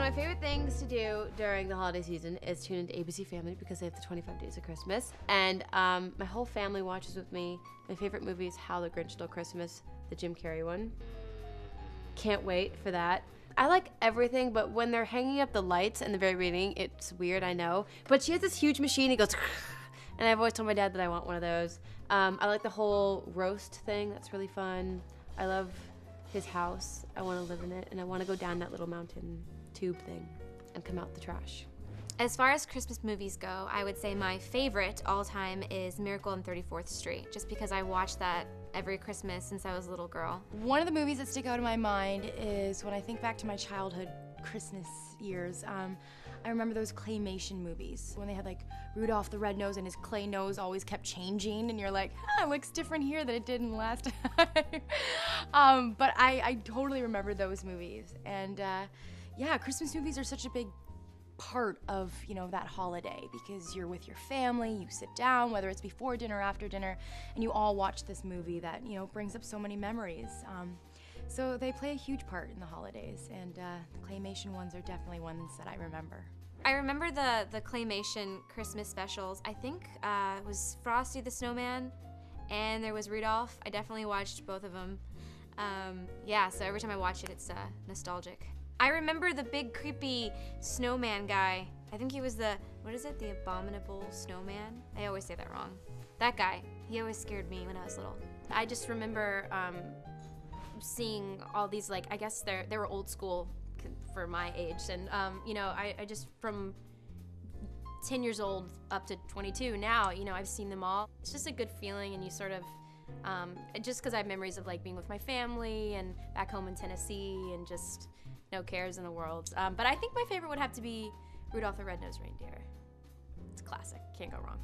One of my favorite things to do during the holiday season is tune into ABC Family because they have the 25 Days of Christmas. And my whole family watches with me. My favorite movie is How the Grinch Stole Christmas, the Jim Carrey one. Can't wait for that. I like everything, but when they're hanging up the lights in the very beginning, it's weird, I know. But she has this huge machine, it goes, and I've always told my dad that I want one of those. I like the whole roast thing, that's really fun. I love his house, I want to live in it, and I want to go down that little mountain tube thing and come out the trash. As far as Christmas movies go, I would say my favorite all time is Miracle on 34th Street, just because I watched that every Christmas since I was a little girl. One of the movies that stick out in my mind is when I think back to my childhood Christmas years. I remember those claymation movies when they had like Rudolph the Red-Nosed and his clay nose always kept changing, and you're like, it looks different here than it did in the last time. But I totally remember those movies, and yeah, Christmas movies are such a big part of, you know, that holiday because you're with your family, you sit down, whether it's before dinner or after dinner, and you all watch this movie that, you know, brings up so many memories. So they play a huge part in the holidays, and the claymation ones are definitely ones that I remember. I remember the claymation Christmas specials. I think it was Frosty the Snowman and there was Rudolph. I definitely watched both of them. Yeah, so every time I watch it, it's nostalgic. I remember the big creepy snowman guy. I think he was the abominable snowman? I always say that wrong. That guy, he always scared me when I was little. I just remember seeing all these, like, I guess they were old school for my age, and you know, I just from 10 years old up to 22 now, you know, I've seen them all. It's just a good feeling, and you sort of just because I have memories of like being with my family and back home in Tennessee and just no cares in the world. But I think my favorite would have to be Rudolph the Red-Nosed Reindeer. It's a classic, can't go wrong.